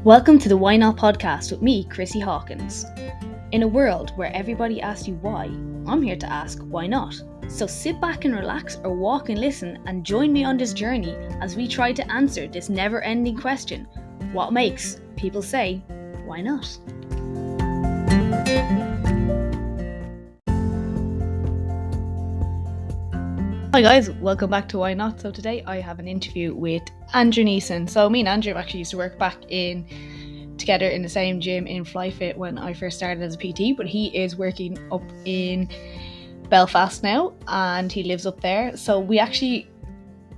Welcome to the Why Not podcast with me, Chrissy Hawkins. In a world where everybody asks you why, I'm here to ask why not. So sit back and relax or walk and listen and join me on this journey as we try to answer this never-ending question: what makes people say, why not? Hi guys, welcome back to Why Not. So today I have an interview with Andrew Neeson. So me and Andrew actually used to work back together in the same gym in FlyFit when I first started as a PT, but he is working up in Belfast now and he lives up there. So we actually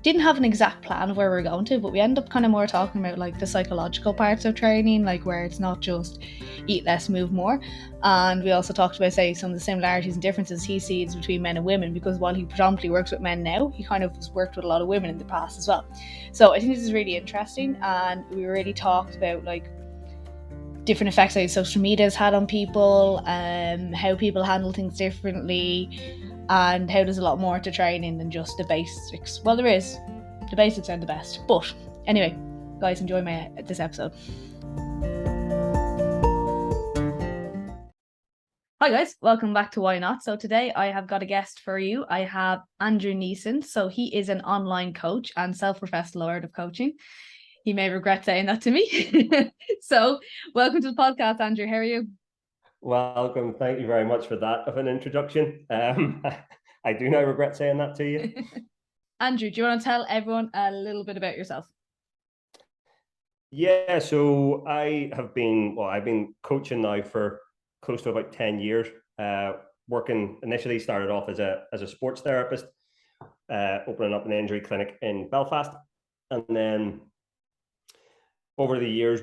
didn't have an exact plan of where we're going to, but we ended up kind of more talking about like the psychological parts of training, like where it's not just eat less, move more. And we also talked about, say, some of the similarities and differences he sees between men and women, because while he predominantly works with men now, he kind of has worked with a lot of women in the past as well. So I think this is really interesting, and we really talked about like different effects that social media has had on people, how people handle things differently, and how there's a lot more to training than just the basics. Well, there is. The basics are the best. But anyway, guys, enjoy this episode. Hi guys, welcome back to Why Not. So today I have got a guest for you. I have Andrew Neeson. So he is an online coach and self-professed Lord of Coaching. He may regret saying that to me. So welcome to the podcast, Andrew. How are you? Welcome. Thank you very much for that of an introduction. I do now regret saying that to you. Andrew, do you want to tell everyone a little bit about yourself? Yeah, so I've been coaching now for close to about 10 years. Initially started off as a sports therapist, opening up an injury clinic in Belfast. And then over the years,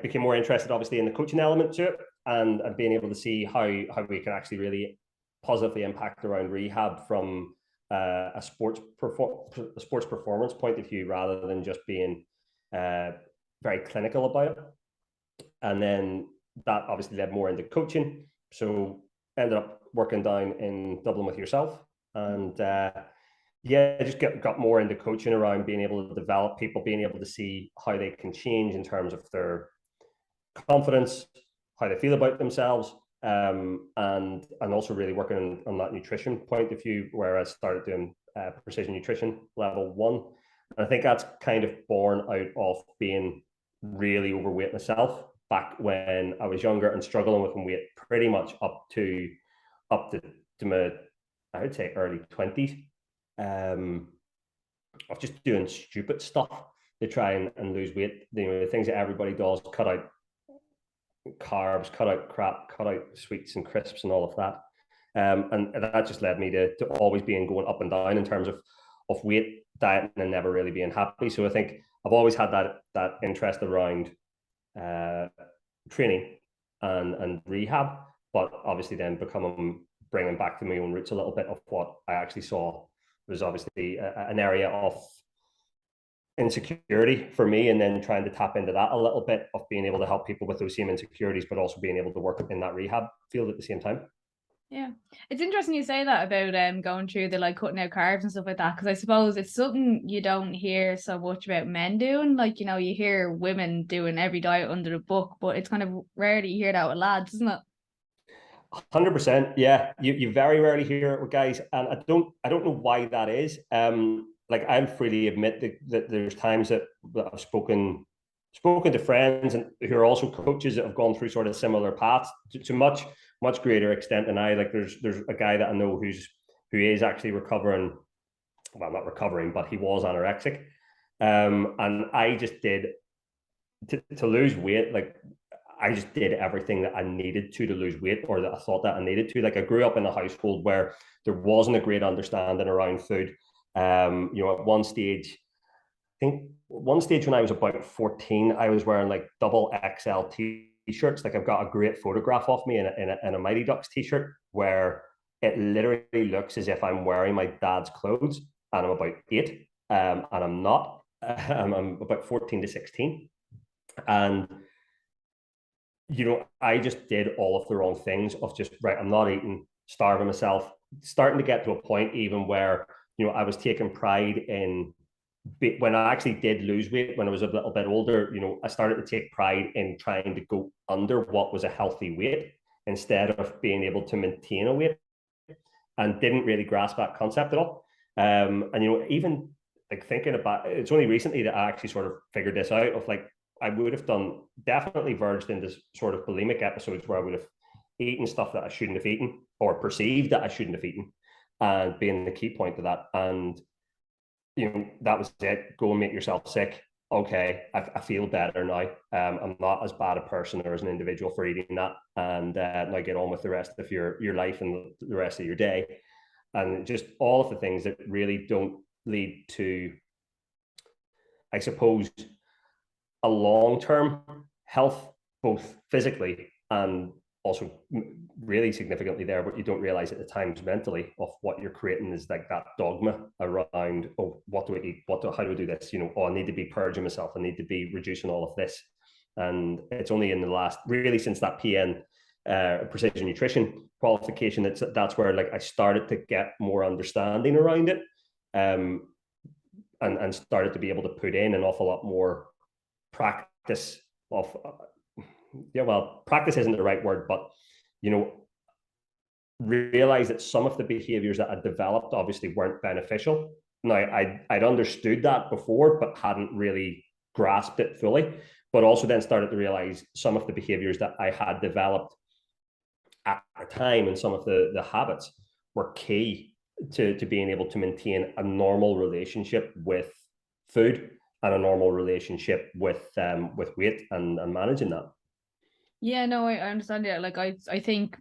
became more interested obviously in the coaching element to it, and being able to see how we can actually really positively impact around rehab from a sports performance point of view, rather than just being very clinical about it. And then that obviously led more into coaching. So ended up working down in Dublin with yourself, and I just got more into coaching around being able to develop people, being able to see how they can change in terms of their confidence, how they feel about themselves, and also really working on that nutrition point of view, where I started doing precision nutrition level 1. And I think that's kind of born out of being really overweight myself back when I was younger and struggling with weight pretty much up to my, I would say, early 20s, of just doing stupid stuff to try and lose weight. The things that everybody does: cut out carbs, cut out crap, cut out sweets and crisps and all of that. And that just led me to always being going up and down in terms of weight, diet, and never really being happy. So I think I've always had that interest around training and rehab, but obviously then bringing back to my own roots a little bit of what I actually saw was obviously an area of insecurity for me, and then trying to tap into that a little bit, of being able to help people with those same insecurities, but also being able to work in that rehab field at the same time. Yeah, it's interesting you say that about going through the like cutting out carbs and stuff like that, because I suppose it's something you don't hear so much about men doing. Like, you know, you hear women doing every diet under the book, but it's kind of rare that you hear that with lads, isn't it? 100%. Yeah, you very rarely hear it with guys, and I don't know why that is. Like, I'll freely admit that there's times that I've spoken to friends and who are also coaches that have gone through sort of similar paths to much greater extent than I. Like, there's a guy that I know who is actually recovering. Well, not recovering, but he was anorexic, and I just did to lose weight. Like, I just did everything that I needed to lose weight, or that I thought that I needed to. Like, I grew up in a household where there wasn't a great understanding around food. At one stage, I think one stage when I was about 14, I was wearing like double XL t-shirts. Like, I've got a great photograph of me in a Mighty Ducks t-shirt, where it literally looks as if I'm wearing my dad's clothes, and I'm about 8, and I'm not. I'm about 14 to 16. And I just did all of the wrong things of just, right, I'm not eating, starving myself, starting to get to a point even where, I was taking pride in when I actually did lose weight, when I was a little bit older, I started to take pride in trying to go under what was a healthy weight instead of being able to maintain a weight, and didn't really grasp that concept at all. And even like thinking about it's only recently that I actually sort of figured this out of like I would have definitely verged into sort of bulimic episodes where I would have eaten stuff that I shouldn't have eaten or perceived that I shouldn't have eaten, and being the key point of that. And that was it. Go and make yourself sick. Okay, I feel better now. I'm not as bad a person or as an individual for eating that, and now get on with the rest of your life and the rest of your day, and just all of the things that really don't lead to, I suppose, a long-term health, both physically and also really significantly there, but you don't realize at the times mentally of what you're creating is like that dogma around, oh, what do I eat? How do I do this? I need to be purging myself. I need to be reducing all of this. And it's only in the last, really since that PN precision nutrition qualification, that's where like I started to get more understanding around it, and started to be able to put in an awful lot more practice of practice isn't the right word, but realize that some of the behaviors that I developed obviously weren't beneficial. Now I'd understood that before, but hadn't really grasped it fully, but also then started to realize some of the behaviors that I had developed at the time and some of the habits were key to being able to maintain a normal relationship with food and a normal relationship with weight and managing that. Yeah, no, I understand. Yeah, like I think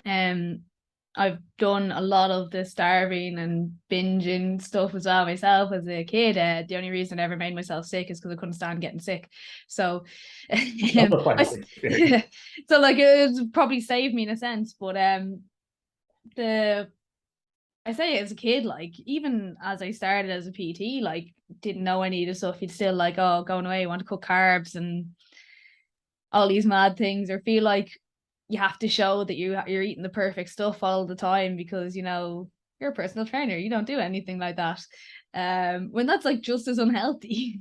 I've done a lot of the starving and binging stuff as well myself as a kid. The only reason I ever made myself sick is because I couldn't stand getting sick. So, so like it probably saved me in a sense. But I say as a kid, like even as I started as a PT, like didn't know any of the stuff. You'd still like, oh, going away, you want to cook carbs and all these mad things, or feel like you have to show that you're eating the perfect stuff all the time because you're a personal trainer. You don't do anything like that. When that's like just as unhealthy.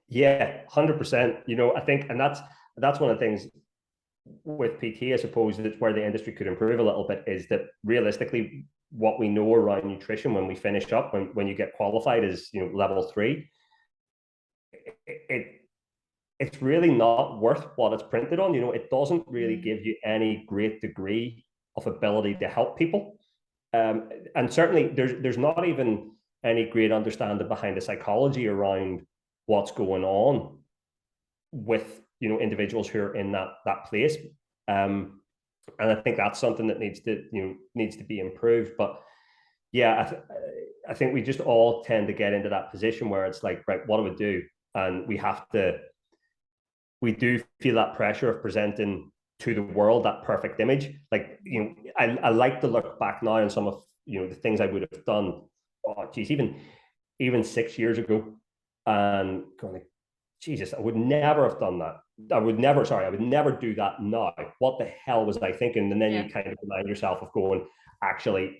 Yeah, 100%. I think, and that's one of the things with PT, I suppose, that's where the industry could improve a little bit, is that realistically, what we know around nutrition when we finish up, when you get qualified is level 3, it's really not worth what it's printed on. It doesn't really give you any great degree of ability to help people, and certainly there's not even any great understanding behind the psychology around what's going on with individuals who are in that place, and I think that's something that needs to be improved. But yeah, I think we just all tend to get into that position where it's like, right, what do we do? And we do feel that pressure of presenting to the world that perfect image. Like, I like to look back now on some of the things I would have done, oh geez, even 6 years ago, and going like, Jesus, I would never have done that. I would never do that now. What the hell was I thinking? And then you kind of remind yourself of going, actually,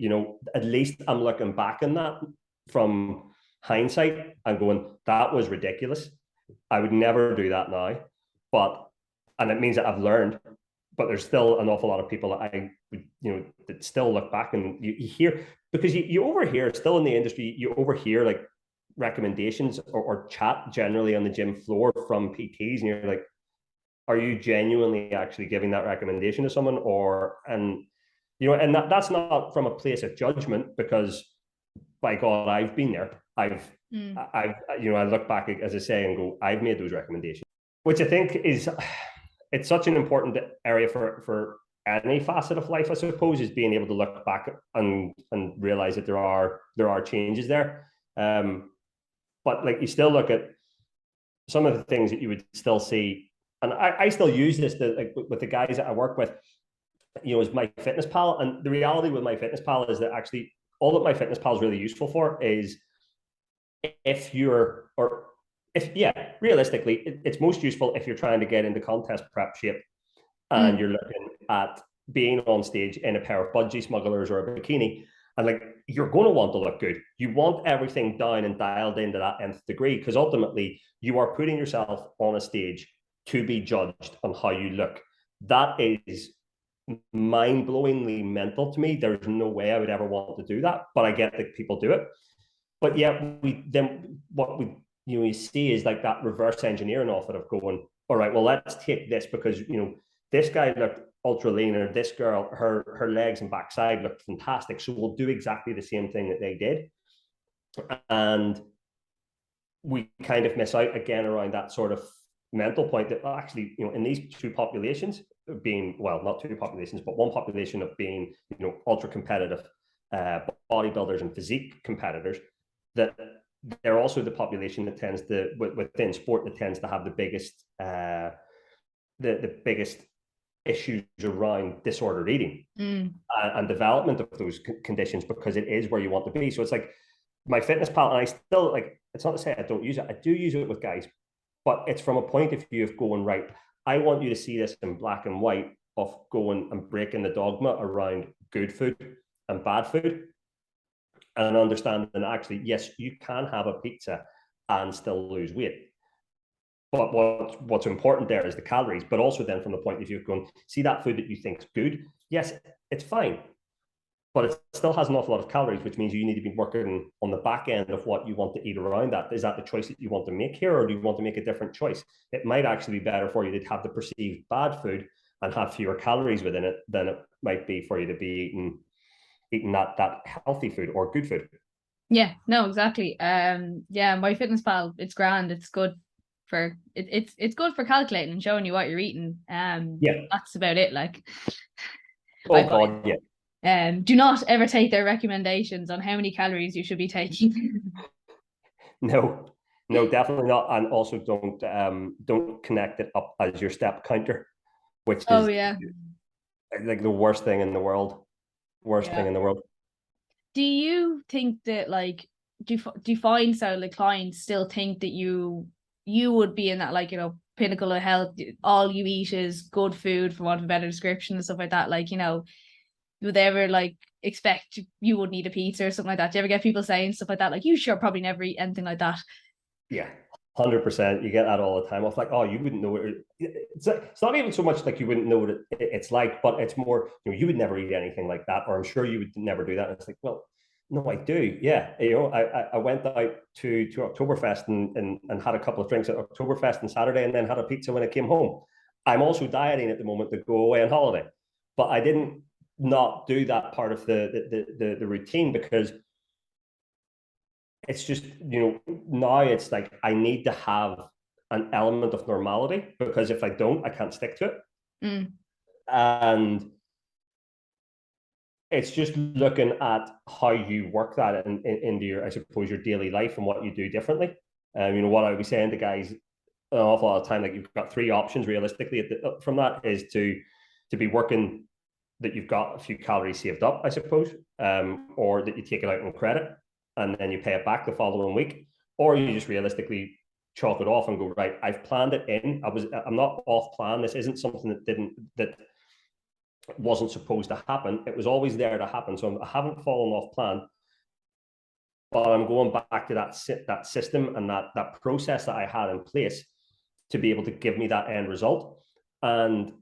at least I'm looking back on that from hindsight and going, that was ridiculous. I would never do that now. And it means that I've learned, but there's still an awful lot of people that I would, that still look back, and you hear, because you overhear still in the industry, you overhear like recommendations or chat generally on the gym floor from PTs, and you're like, are you genuinely actually giving that recommendation to someone? And that's not from a place of judgment, because by God, I've been there. I look back, as I say, and go, I've made those recommendations, which I think it's such an important area for any facet of life, I suppose, is being able to look back and realize that there are changes there. But like, you still look at some of the things that you would still see, and I still use this with the guys that I work with, is my Fitness Pal. And the reality with my Fitness Pal is that actually all that my Fitness Pal is really useful for is realistically, it's most useful if you're trying to get into contest prep shape and you're looking at being on stage in a pair of budgie smugglers or a bikini, And like, you're going to want to look good. You want everything down and dialed into that nth degree, because ultimately you are putting yourself on a stage to be judged on how you look. That is mind-blowingly mental to me. There's no way I would ever want to do that, but I get that people do it. But yeah, what we you see is like that reverse engineering off it, of going, all right, well, let's take this, because this guy looked ultra lean, or this girl, her legs and backside looked fantastic, so we'll do exactly the same thing that they did. And we kind of miss out again around that sort of mental point that actually, in these two populations, being, well, not two populations, but one population of being, ultra competitive bodybuilders and physique competitors, that they're also the population that tends to, within sport, that tends to have the biggest the biggest issues around disordered eating and development of those conditions, because it is where you want to be. So it's like my fitness pal, and I still, like, it's not to say I don't use it. I do use it with guys, but it's from a point of view of going, right, I want you to see this in black and white, of going and breaking the dogma around good food and bad food, and understanding that actually, yes, you can have a pizza and still lose weight. But what's important there is the calories, but also then from the point of view of going, see that food that you think is good, yes, it's fine, but it still has an awful lot of calories, which means you need to be working on the back end of what you want to eat around that. Is that the choice that you want to make here, or do you want to make a different choice? It might actually be better for you to have the perceived bad food and have fewer calories within it than it might be for you to be eating that healthy food or good food. Yeah, no, exactly. Yeah, my fitness pal, it's grand. It's good for it's good for calculating and showing you what you're eating. Yeah. That's about it. Like, oh God, yeah. Do not ever take their recommendations on how many calories you should be taking. No, definitely not. And also don't connect it up as your step counter, which is like the worst thing in the world. Thing in the world. Do you think that, like, do you find so, like, clients still think that you would be in that, like, pinnacle of health, all you eat is good food, for want of a better description, and stuff like that? Like, would they ever, like, expect you would need a pizza or something like that? Do you ever get people saying stuff like that, like, you sure probably never eat anything like that? Yeah, 100%. You get that all the time. Of like, oh, you wouldn't know it. It's not even so much like you wouldn't know what it's like, but it's more, you would never eat anything like that, or I'm sure you would never do that. And it's like, well, no, I do. Yeah, I went out to Oktoberfest and had a couple of drinks at Oktoberfest on Saturday, and then had a pizza when I came home. I'm also dieting at the moment to go away on holiday, but I didn't not do that part of the routine, because it's just, now it's like I need to have an element of normality, because if I don't, I can't stick to it. And it's just looking at how you work that into your, I suppose, your daily life and what you do differently. What I was saying to guys an awful lot of time, like, you've got three options realistically from that, is to be working that you've got a few calories saved up, I suppose, or that you take it out on credit and then you pay it back the following week, or you just realistically chalk it off and go, right, I've planned it in. I'm not off plan. This isn't something that wasn't supposed to happen. It was always there to happen. So I haven't fallen off plan, but I'm going back to that system and that process that I had in place to be able to give me that end result. And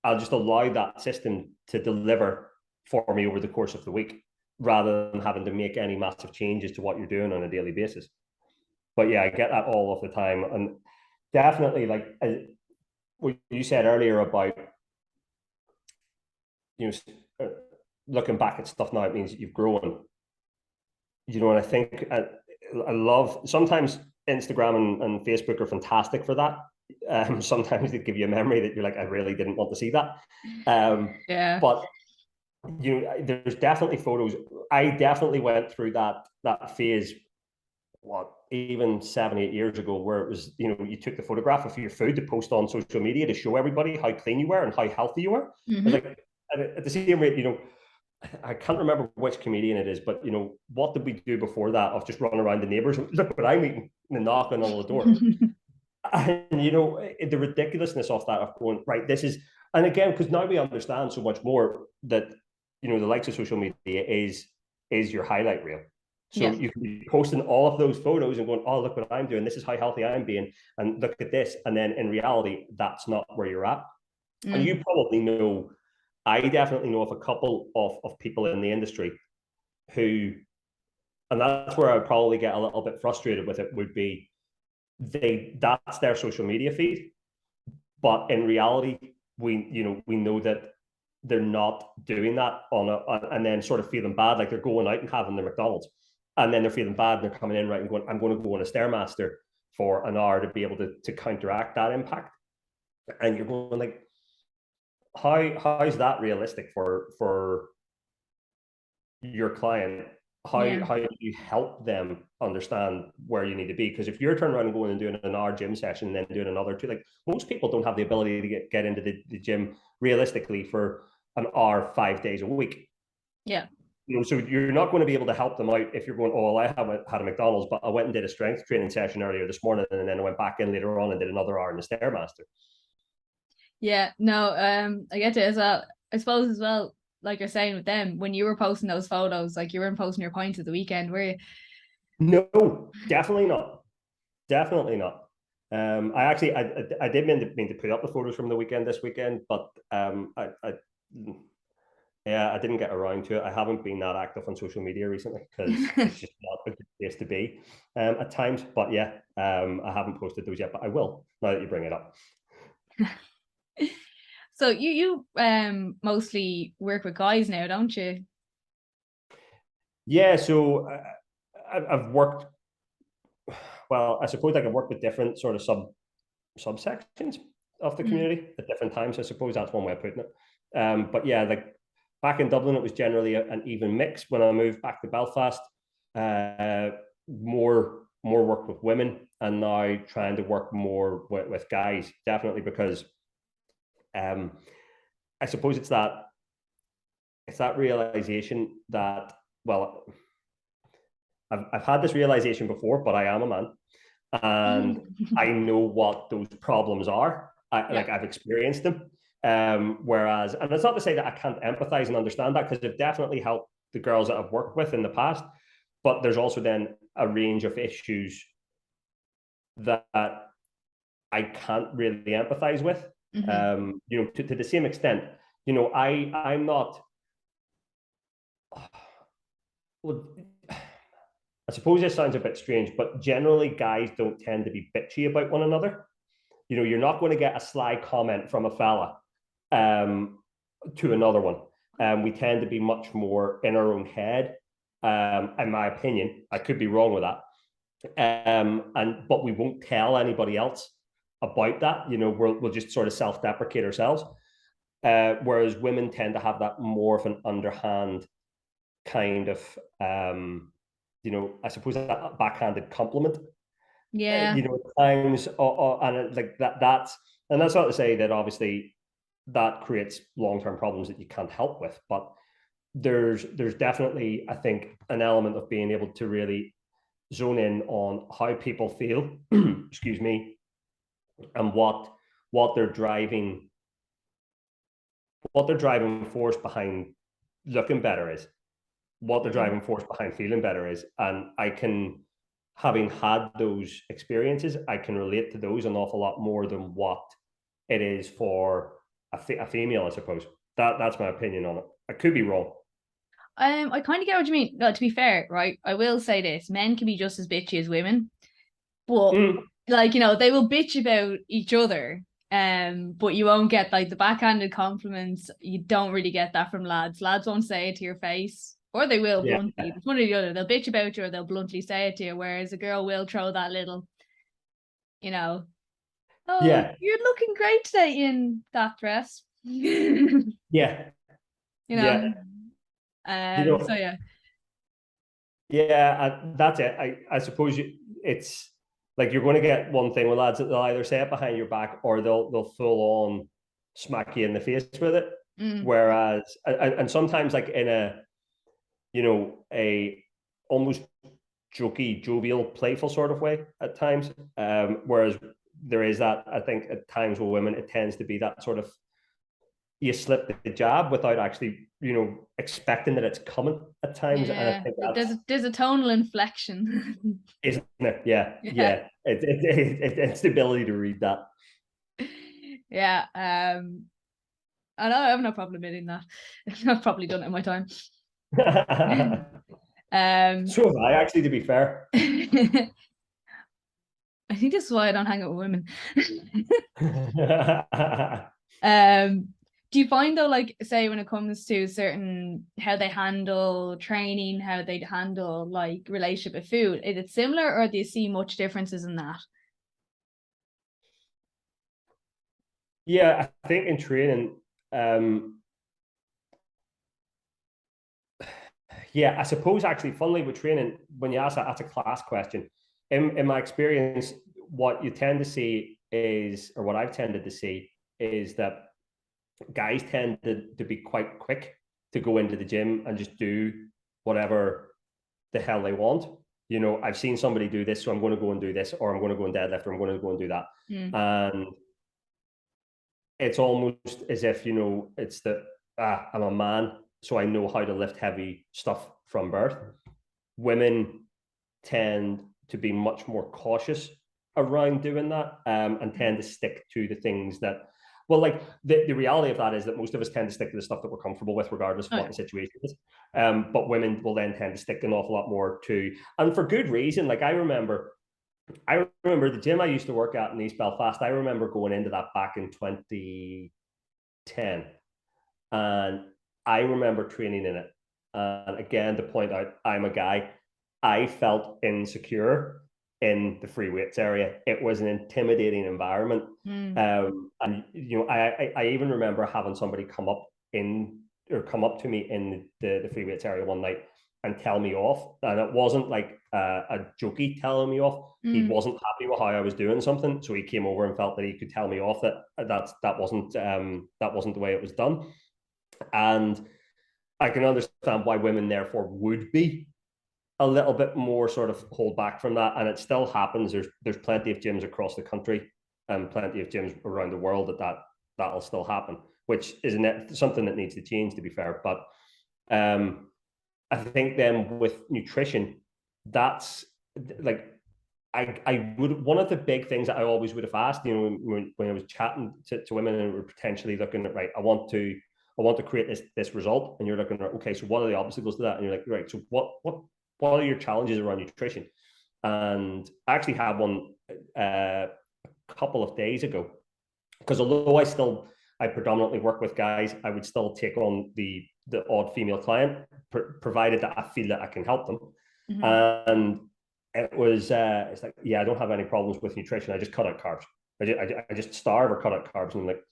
I'll just allow that system to deliver for me over the course of the week, rather than having to make any massive changes to what you're doing on a daily basis. But yeah, I get that all of the time. And definitely, like what you said earlier about, looking back at stuff now, it means that you've grown. And I think I love, sometimes Instagram and Facebook are fantastic for that. Sometimes they give you a memory that you're like, I really didn't want to see that. But there's definitely photos. I definitely went through that phase, even 7-8 years ago, where it was, you took the photograph of your food to post on social media to show everybody how clean you were and how healthy you were. Like, at the same rate, I can't remember which comedian it is, but what did we do before that of just running around the neighbors? Look what I'm eating, and knocking on the door. And the ridiculousness of that, of going, right, this is, and again, because now we understand so much more that the likes of social media is is your highlight reel. So Yeah. you can be posting all of those photos and going, oh, look what I'm doing. This is how healthy I'm being. And look at this. And then in reality, that's not where you're at. And you probably know, I definitely know of a couple of people in the industry who, and that's where I would probably get a little bit frustrated with it, would be that's their social media feed. But in reality, we know that they're not doing that and then sort of feeling bad, like they're going out and having their McDonald's, and then they're feeling bad and they're coming in right and going, I'm going to go on a Stairmaster for an hour to be able to counteract that impact. And you're going like, how is that realistic for your client? How do you help them understand where you need to be? Because if you're turning around and going and doing an hour gym session and then doing another two, like most people don't have the ability to get into the gym realistically for an hour 5 days a week. Yeah. So you're not going to be able to help them out if you're going, oh, well, I haven't had a McDonald's, but I went and did a strength training session earlier this morning, and then I went back in later on and did another hour in the Stairmaster. Yeah, no, I get it as well. I suppose as well, like you're saying with them, when you were posting those photos, like you weren't posting your points at the weekend, were you? No, definitely not. Definitely not. I did mean to put up the photos from the weekend this weekend, but I didn't get around to it. I haven't been that active on social media recently because it's just not a good place to be at times. But yeah, I haven't posted those yet, but I will now that you bring it up. So you mostly work with guys now, don't you? Yeah, so I've worked. Well, I suppose I can work with different sort of subsections of the community at different times. I suppose that's one way of putting it. But yeah, like back in Dublin, it was generally an even mix. When I moved back to Belfast, more work with women, and now trying to work more with guys. Definitely because I suppose it's that realization that, well, I've had this realization before, but I am a man, and I know what those problems are. Like I've experienced them. Whereas, and it's not to say that I can't empathize and understand that, because they've definitely helped the girls that I've worked with in the past. But there's also then a range of issues that I can't really empathize with. To the same extent, I'm not. Well, I suppose this sounds a bit strange, but generally guys don't tend to be bitchy about one another. You're not going to get a sly comment from a fella to another one. We tend to be much more in our own head, in my opinion. I could be wrong with that. But we won't tell anybody else about that. We'll just sort of self-deprecate ourselves. Whereas women tend to have that more of an underhand kind of, I suppose that backhanded compliment. Yeah. At times, and like that's not to say that obviously that creates long-term problems that you can't help with, but there's definitely, I think, an element of being able to really zone in on how people feel, excuse me, and what their driving force behind looking better is, what their driving force behind feeling better is. And having had those experiences, I can relate to those an awful lot more than what it is for a female, I suppose. That's my opinion on it. I could be wrong. I kind of get what you mean. No, to be fair, right? I will say this: men can be just as bitchy as women, but they will bitch about each other. But you won't get like the backhanded compliments. You don't really get that from lads. Lads won't say it to your face, or they will bluntly. It's one or the other. They'll bitch about you, or they'll bluntly say it to you. Whereas a girl will throw that little, oh, you're looking great today in that dress. Yeah. So yeah. Yeah, that's it. I suppose it's like you're going to get one thing with lads that they'll either say it behind your back or they'll full on smack you in the face with it. Whereas, and sometimes like in a almost jokey, jovial, playful sort of way at times. Whereas there is that, I think, at times with women, it tends to be that sort of you slip the jab without actually, expecting that it's coming at times. And I Yeah, think there's that's, there's a tonal inflection. isn't it? Yeah, Yeah, yeah. It's the ability to read that. yeah. I know I have no problem admitting that. I've probably done it in my time. Um, So have I, actually, to be fair. I think this is why I don't hang out with women. Um, do you find though, like, say when it comes to certain how they handle training, how they handle like relationship with food, is it similar or do you see much differences in that? Yeah, I think in training, um, yeah, I suppose actually, funnily with training, when you ask that, that's a class question. In my experience, what you tend to see is, or what I've tended to see, is that guys tend to be quite quick to go into the gym and just do whatever the hell they want. I've seen somebody do this, so I'm going to go and do this, or I'm going to go and deadlift, or I'm going to go and do that. Mm. And it's almost as if, it's that I'm a man, so I know how to lift heavy stuff from birth. Women tend to be much more cautious around doing that, and tend to stick to the things that, well, like the reality of that is that most of us tend to stick to the stuff that we're comfortable with, regardless of Oh, what the situation is. But women will then tend to stick an awful lot more to, and for good reason. Like I remember the gym I used to work at in East Belfast. I remember going into that back in 2010, and I remember training in it. And again, to point out, I'm a guy. I felt insecure in the free weights area. It was an intimidating environment. mm. And I even remember having somebody come up to me in the free weights area one night and tell me off. And it wasn't like a jokey telling me off. He Mm. wasn't happy with how I was doing something, so he came over and felt that he could tell me off that wasn't the way it was done. And I can understand why women therefore would be a little bit more sort of hold back from that. And it still happens. There's plenty of gyms across the country and plenty of gyms around the world that'll still happen, which is something that needs to change, to be fair. But I think then with nutrition, that's like, I would, one of the big things that I always would have asked, when I was chatting to women and we're potentially looking at, right, I want to create this result, and you're looking at, okay, so what are the obstacles to that? And you're like, right, so what are your challenges around nutrition? And I actually had one a couple of days ago, because although I predominantly work with guys, I would still take on the odd female client, provided that I feel that I can help them. Mm-hmm. And it's like, yeah, I don't have any problems with nutrition. I just cut out carbs. I just starve or cut out carbs. And I'm like,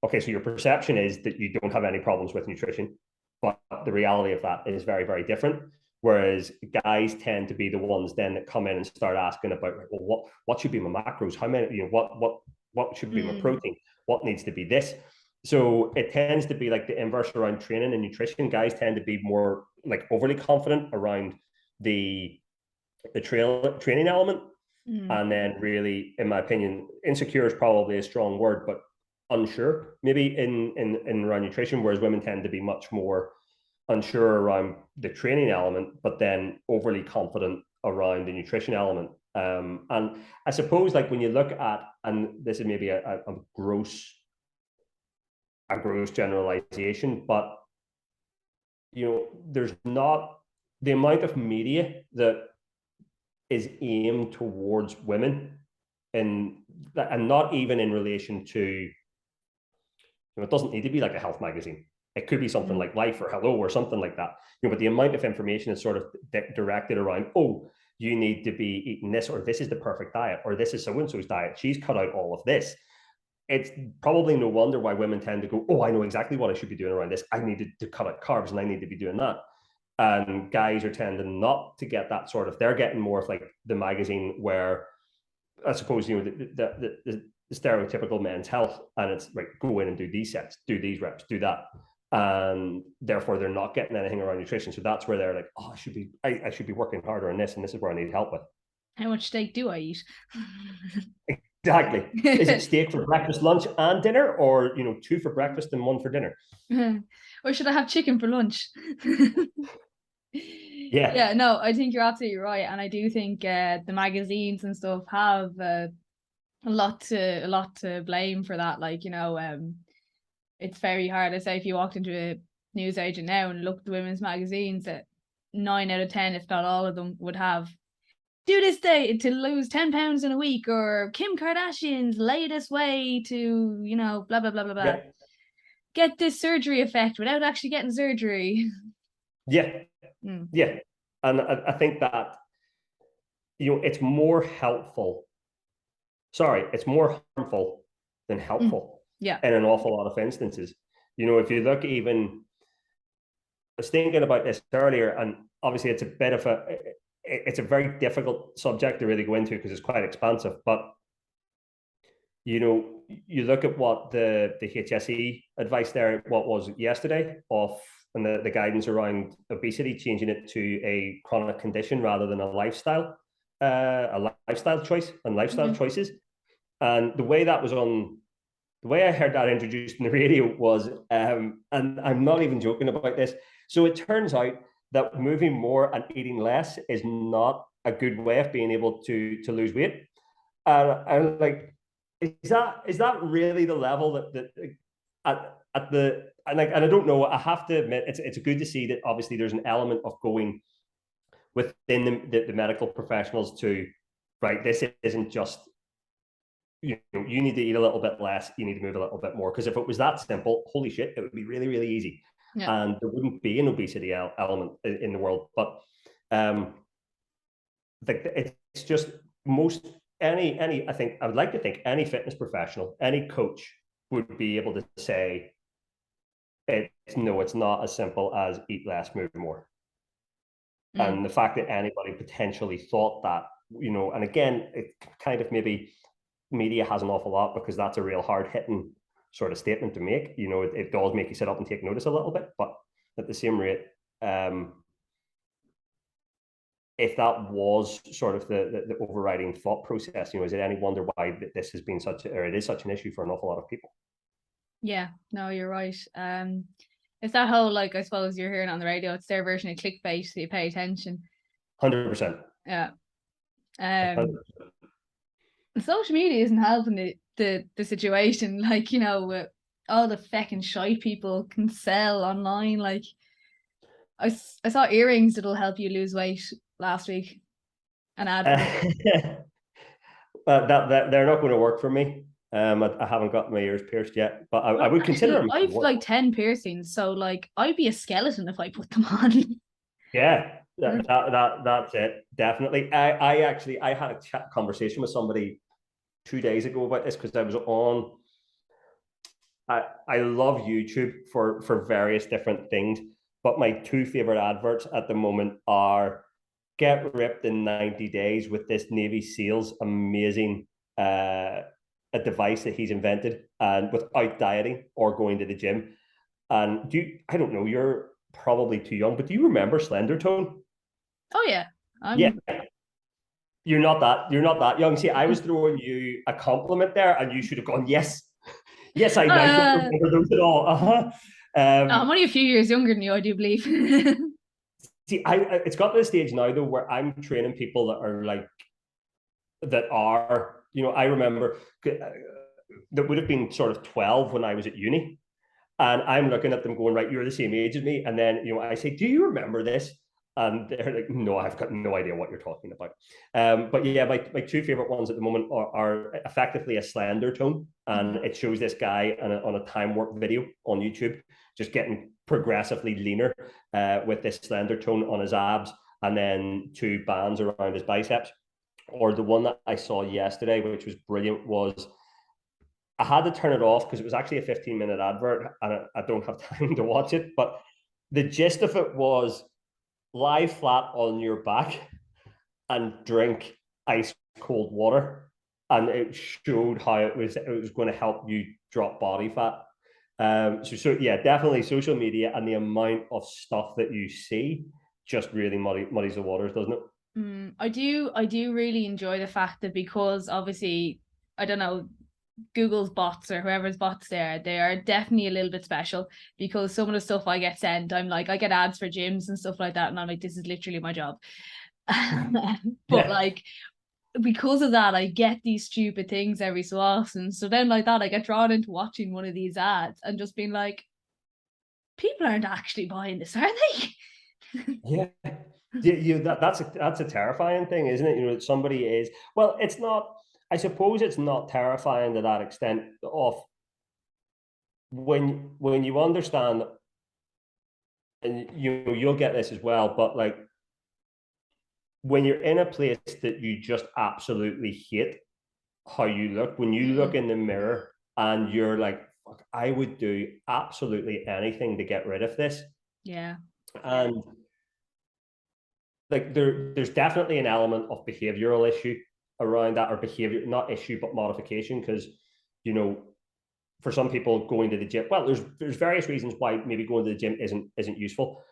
okay, so your perception is that you don't have any problems with nutrition, but the reality of that is very, very different. Whereas guys tend to be the ones then that come in and start asking about, well, what should be my macros? How many, what should be my Mm. protein? What needs to be this? So it tends to be like the inverse around training and nutrition. Guys tend to be more like overly confident around the training element, Mm. and then really, in my opinion, insecure is probably a strong word, but unsure maybe in around nutrition, whereas women tend to be much more unsure around the training element, but then overly confident around the nutrition element. And I suppose, like, when you look at, and this is maybe a gross generalization, but there's not the amount of media that is aimed towards women, and not even in relation to, it doesn't need to be like a health magazine. It could be something Mm. like Life or Hello or something like that. But the amount of information is sort of directed around, oh, you need to be eating this, or this is the perfect diet, or this is so and so's diet. She's cut out all of this. It's probably no wonder why women tend to go, oh, I know exactly what I should be doing around this. I need to cut out carbs, and I need to be doing that. And guys are tending not to get that sort of, they're getting more of like the magazine where, I suppose, the stereotypical men's health, and it's like, go in and do these sets, do these reps, do that, and therefore they're not getting anything around nutrition. So that's where they're like, oh, I should be working harder on this, and this is where I need help with. How much steak do I eat? Exactly. Is it steak for breakfast, lunch, and dinner, or two for breakfast and one for dinner? Or should I have chicken for lunch? Yeah. Yeah, no, I think you're absolutely right, and I do think the magazines and stuff have a lot to blame for that. Like, it's very hard. I say if you walked into a newsagent now and looked at the women's magazines, that 9 out of 10, if not all of them, would have do this day to lose 10 pounds in a week, or Kim Kardashian's latest way to, blah blah blah blah blah. Yeah. Get this surgery effect without actually getting surgery. Yeah. Mm. Yeah. And I think that it's more helpful. Sorry, it's more harmful than helpful Yeah. in an awful lot of instances. If you look, even I was thinking about this earlier, and obviously it's a very difficult subject to really go into because it's quite expansive. But you look at what the HSE advice there, what was it yesterday, and the guidance around obesity, changing it to a chronic condition rather than a lifestyle choice and lifestyle choices. And the way I heard that introduced in the radio was, and I'm not even joking about this. So it turns out that moving more and eating less is not a good way of being able to lose weight. And like, is that really the level that at the and I don't know. I have to admit, it's good to see that obviously there's an element of going within the medical professionals to, right, this isn't just you need to eat a little bit less, you need to move a little bit more, because if it was that simple, holy shit, it would be really, really easy. Yeah. And there wouldn't be an obesity element in the world. But it's just I think I would like to think any fitness professional, any coach would be able to say it's not as simple as eat less, move more. And the fact that anybody potentially thought that, and again, it kind of maybe media has an awful lot, because that's a real hard-hitting sort of statement to make. It does make you sit up and take notice a little bit, but at the same rate, if that was sort of the overriding thought process, is it any wonder why this has been it is such an issue for an awful lot of people? Yeah, no, you're right. It's that whole, like, I suppose you're hearing on the radio, it's their version of clickbait, so you pay attention. 100%. Yeah. 100%. Social media isn't helping the situation. Like, with all the feckin' shite people can sell online. Like, I saw earrings that'll help you lose weight last week. An ad. That they're not going to work for me. I haven't got my ears pierced yet, but I would consider them. I've like 10 piercings, so like I'd be a skeleton if I put them on. Yeah, that's it. Definitely. I had a conversation with somebody 2 days ago about this, because I was on. I love YouTube for various different things, but my two favorite adverts at the moment are get ripped in 90 days with this Navy SEAL's amazing a device that he's invented, and without dieting or going to the gym. And I don't know, you're probably too young, but do you remember Slender Tone? Oh yeah. Yeah. You're not that young. See, I was throwing you a compliment there, and you should have gone, yes. Yes, I don't remember those at all. I'm only a few years younger than you, I do believe. See, it's got to the stage now though where I'm training people that are, I remember that would have been sort of 12 when I was at uni, and I'm looking at them going, right, you're the same age as me, and then I say, do you remember this? And they're like, no, I've got no idea what you're talking about. But yeah, my two favorite ones at the moment are effectively a Slender Tone, and it shows this guy on a time work video on YouTube just getting progressively leaner with this Slender Tone on his abs, and then two bands around his biceps. Or the one that I saw yesterday, which was brilliant, was I had to turn it off because it was actually a 15-minute advert, and I don't have time to watch it. But the gist of it was, lie flat on your back and drink ice cold water, and it showed how it was going to help you drop body fat. So yeah, definitely social media and the amount of stuff that you see just really muddies the waters, doesn't it? I do really enjoy the fact that, because obviously I don't know, Google's bots or whoever's bots there, they are definitely a little bit special, because some of the stuff I get sent, I'm like, I get ads for gyms and stuff like that, and I'm like, this is literally my job. But like, because of that, I get these stupid things every so often. So then, like that, I get drawn into watching one of these ads and just being like, people aren't actually buying this, are they? Yeah. That's a terrifying thing, isn't it? You know, that somebody is, well, it's not, I suppose it's not terrifying to that extent of when you understand, and you'll get this as well, but like when you're in a place that you just absolutely hate how you look, when you look in the mirror and you're like, fuck, I would do absolutely anything to get rid of this. Yeah. And like there's definitely an element of behavioral issue around that, or behavior, not issue, but modification. Because, you know, for some people going to the gym, well, there's various reasons why maybe going to the gym isn't useful.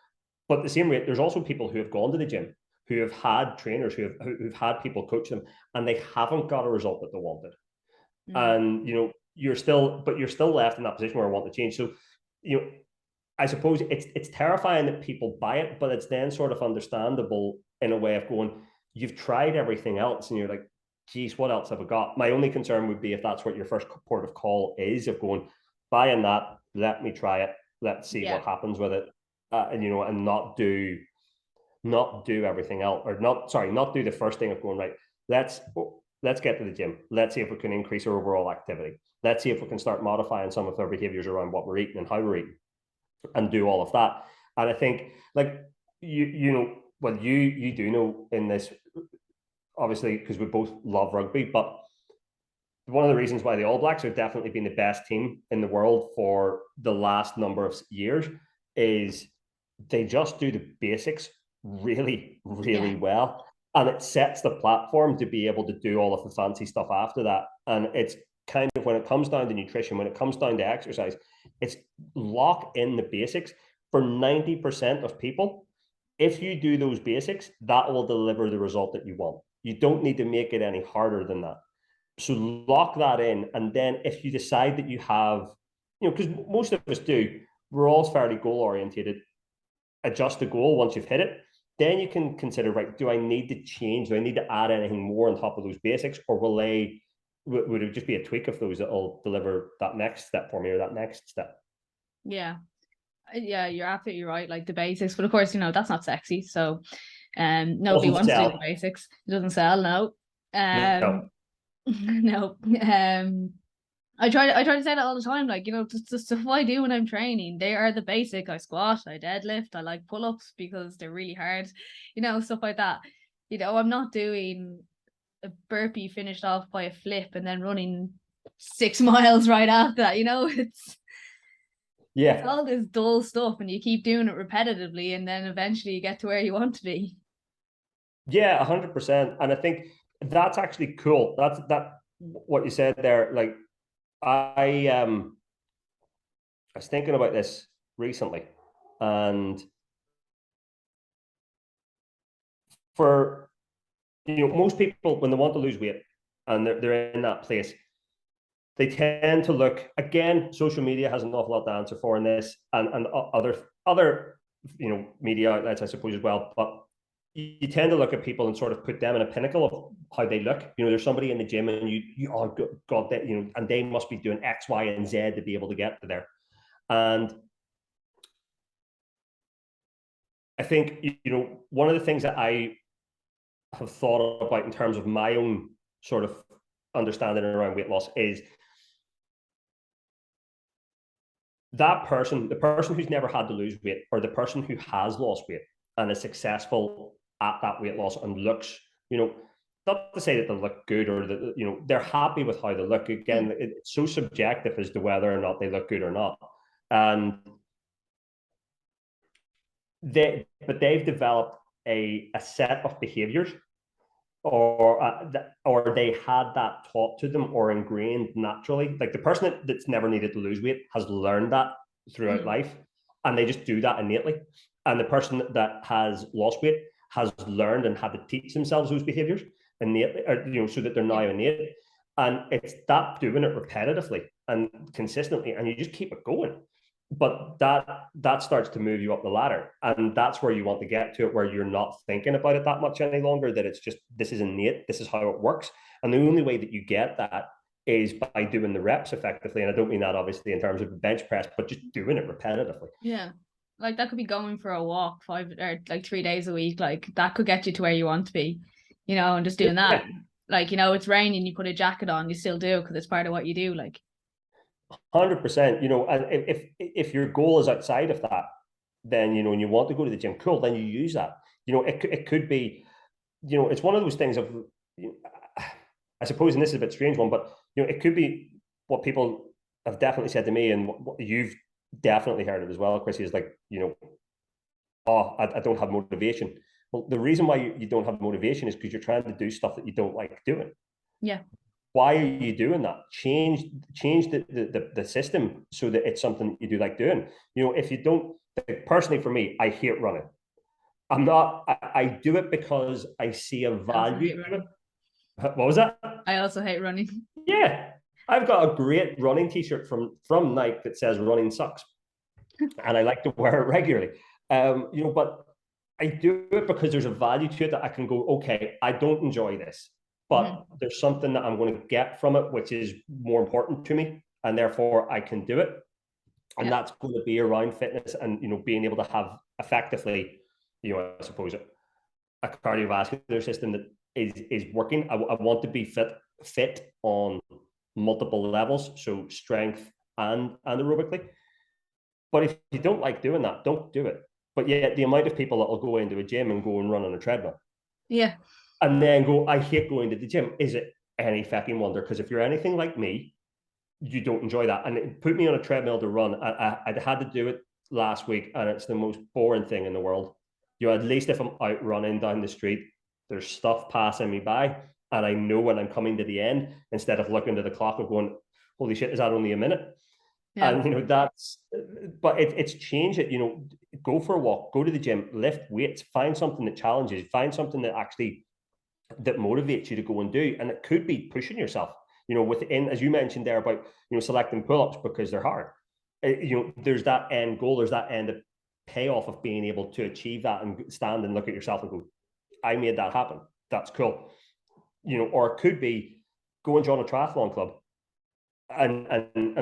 But at the same rate, there's also people who have gone to the gym, who have had trainers, who've had people coach them, and they haven't got a result that they wanted. And you know, you're still left in that position where I want to change. So, you know, I suppose it's terrifying that people buy it, but it's then sort of understandable in a way of going, you've tried everything else, and you're like, geez, what else have I got? My only concern would be if that's what your first port of call is, of going, buying that, let me try it, let's see what happens with it, and you know, and not do everything else, or not do the first thing of going, right, let's get to the gym, let's see if we can increase our overall activity, let's see if we can start modifying some of our behaviors around what we're eating and how we're eating, and do all of that. And I think, like, you know, well, you do know in this, obviously, because we both love rugby, but one of the reasons why the All Blacks have definitely been the best team in the world for the last number of years is they just do the basics really, really well. And it sets the platform to be able to do all of the fancy stuff after that. And it's kind of, when it comes down to nutrition, when it comes down to exercise, it's lock in the basics for 90% of people. If you do those basics, that will deliver the result that you want. You don't need to make it any harder than that. So lock that in. And then if you decide that you have, you know, because most of us do, we're all fairly goal orientated, adjust the goal once you've hit it. Then you can consider, right, do I need to change? Do I need to add anything more on top of those basics? Or would it just be a tweak of those that'll deliver that next step for me, or that next step? Yeah. Yeah, you're absolutely right. Like the basics, but of course, you know, that's not sexy. So nobody wants to do the basics. It doesn't sell, no. No. No. I try to say that all the time. Like, you know, the stuff I do when I'm training, they are the basic. I squat, I deadlift, I like pull-ups because they're really hard, you know, stuff like that. You know, I'm not doing a burpee finished off by a flip and then running 6 miles right after that, you know. It's all this dull stuff, and you keep doing it repetitively, and then eventually you get to where you want to be. Yeah, 100%. And I think that's actually cool. That's what you said there. Like, I was thinking about this recently, and for, you know, most people when they want to lose weight and they're in that place, they tend to look, again, social media has an awful lot to answer for in this, and other you know, media outlets, I suppose, as well. But you tend to look at people and sort of put them in a pinnacle of how they look. You know, there's somebody in the gym and you oh God, that, you know, and they must be doing X, Y, and Z to be able to get to there. And I think, you know, one of the things that I have thought about in terms of my own sort of understanding around weight loss is that person, the person who's never had to lose weight, or the person who has lost weight and is successful at that weight loss and looks, you know, not to say that they look good or that, you know, they're happy with how they look. Again, it's so subjective as to whether or not they look good or not. And they've developed a set of behaviors, or they had that taught to them or ingrained naturally. Like the person that's never needed to lose weight has learned that throughout life, and they just do that innately. And the person that has lost weight has learned and had to teach themselves those behaviors innately, or, you know, so that they're now innate. And it's that doing it repetitively and consistently, and you just keep it going. But that starts to move you up the ladder, and that's where you want to get to it, where you're not thinking about it that much any longer, that it's just, this is innate, this is how it works. And the only way that you get that is by doing the reps effectively. And I don't mean that obviously in terms of the bench press, but just doing it repetitively. Yeah. Like that could be going for a walk 3 days a week. Like that could get you to where you want to be, and just doing that. Yeah. Like, it's raining, you put a jacket on, you still do because it's part of what you do. Like 100%, and if your goal is outside of that, then, and you want to go to the gym, cool, then you use that. It could be, it's one of those things of, I suppose, and this is a bit strange one, but, it could be what people have definitely said to me, and what you've definitely heard it as well, Chrissy, is like, oh, I don't have motivation. Well, the reason why you don't have motivation is because you're trying to do stuff that you don't like doing. Yeah. Why are you doing that? Change the system so that it's something that you do like doing. If you don't, personally for me, I hate running. I do it because I see a value in it. What was that? I also hate running. Yeah. I've got a great running t-shirt from Nike that says running sucks. And I like to wear it regularly. But I do it because there's a value to it that I can go, okay, I don't enjoy this, but there's something that I'm going to get from it, which is more important to me. And therefore I can do it. And that's going to be around fitness and, being able to have effectively, I suppose, a cardiovascular system that is working. I want to be fit on multiple levels, so strength and aerobically. But if you don't like doing that, don't do it. But yet the amount of people that will go into a gym and go and run on a treadmill, yeah, and then go, I hate going to the gym. Is it any fucking wonder? Because if you're anything like me, you don't enjoy that. And it put me on a treadmill to run. I had to do it last week, and it's the most boring thing in the world. At least if I'm out running down the street, there's stuff passing me by, and I know when I'm coming to the end, instead of looking to the clock of going, holy shit, is that only a minute? Yeah. And but it's change it. Go for a walk, go to the gym, lift weights, find something that challenges, find something that actually that motivates you to go and do. And it could be pushing yourself, within, as you mentioned there about, selecting pull-ups because they're hard. There's that end goal, there's that end payoff of being able to achieve that and stand and look at yourself and go, I made that happen. That's cool. Or it could be go and join a triathlon club and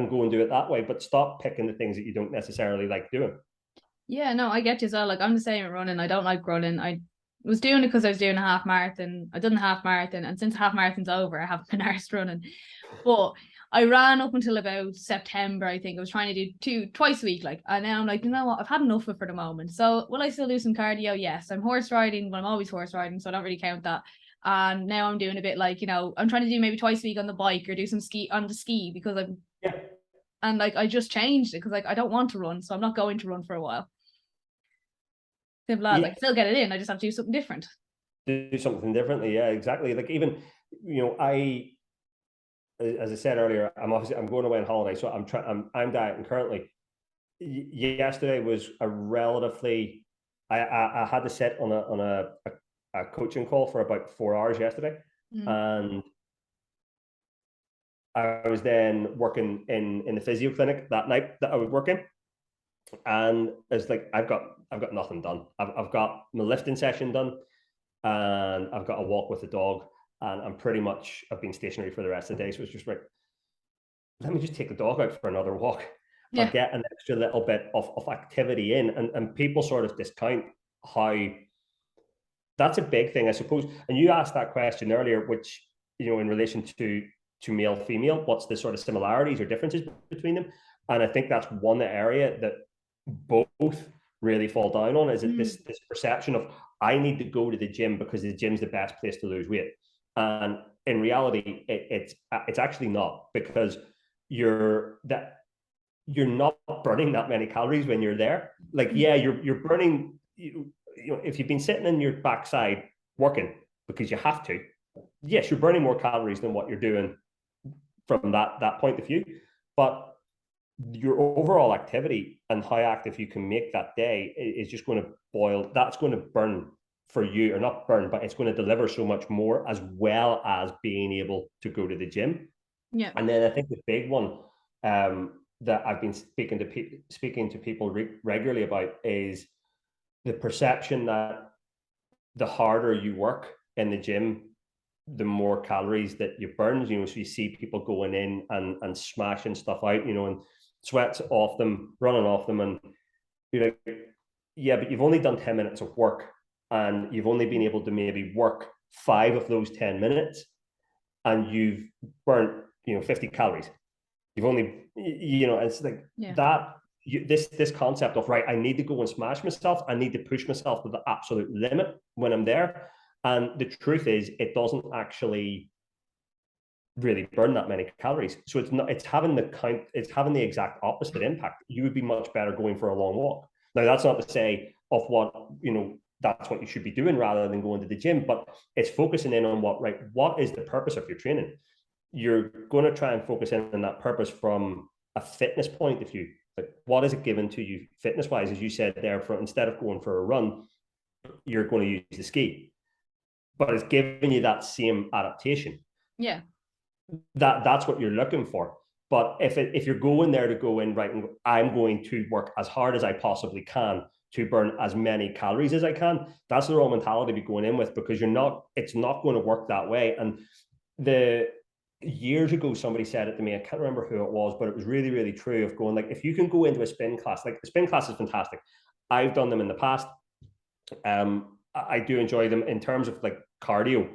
go and do it that way, but stop picking the things that you don't necessarily like doing. Yeah, no, I get you as well. Like I'm the same with running. I don't like running. I was doing it because I was doing a half marathon. I done a half marathon, and since half marathon's over, I haven't been arsed running. But I ran up until about September, I think. I was trying to do twice a week, and now I'm like, you know what? I've had enough of it for the moment. So will I still do some cardio? Yes. I'm horse riding, but I'm always horse riding, so I don't really count that. And now I'm doing a bit I'm trying to do maybe twice a week on the bike or do some ski on the ski because I'm and I just changed it because I don't want to run, so I'm not going to run for a while. Simple as I still get it in, I just have to do something different. Do something differently, yeah, exactly. Like even, I, as I said earlier, I'm going away on holiday, so I'm dieting currently. Yesterday was a relatively, I had to sit on a coaching call for about 4 hours yesterday, and I was then working in the physio clinic that night that I was working, and it's like I've got nothing done. I've got my lifting session done, and I've got a walk with the dog, and I've been stationary for the rest of the day. So it's just like, let me just take the dog out for another walk. Yeah. Or get an extra little bit of activity in, and people sort of discount how that's a big thing, I suppose. And you asked that question earlier, which, in relation to male, female, what's the sort of similarities or differences between them? And I think that's one area that both really fall down on, is this perception of, I need to go to the gym because the gym's the best place to lose weight. And in reality, it's actually not, because you're not burning that many calories when you're there. Like, yeah, you're burning, if you've been sitting in your backside working because you have to, yes, you're burning more calories than what you're doing from that point of view. But your overall activity and how active you can make that day is just going to that's going to burn for you, or not burn, but it's going to deliver so much more, as well as being able to go to the gym. Yeah. And then I think the big one that I've been speaking to people regularly about is the perception that the harder you work in the gym, the more calories that you burn. So you see people going in and smashing stuff out, and sweats off them, running off them, and you're like, yeah, but you've only done 10 minutes of work, and you've only been able to maybe work 5 of those 10 minutes, and you've burnt 50 calories. You've only, it's like that. This concept of, right, I need to go and smash myself, I need to push myself to the absolute limit when I'm there. And the truth is, it doesn't actually really burn that many calories. So it's having the exact opposite impact. You would be much better going for a long walk. Now, that's not to say of what, that's what you should be doing rather than going to the gym, but it's focusing in on what is the purpose of your training. You're going to try and focus in on that purpose from a fitness point of view. Like, what is it given to you fitness wise? As you said there, instead of going for a run, you're going to use the ski, but it's giving you that same adaptation. Yeah. That's what you're looking for. But if you're going there to go in, right, and I'm going to work as hard as I possibly can to burn as many calories as I can, that's the wrong mentality to be going in with, because it's not going to work that way. And years ago, somebody said it to me, I can't remember who it was, but it was really, really true, of going, like, if you can go into a spin class, like, the spin class is fantastic. I've done them in the past. I do enjoy them in terms of like cardio.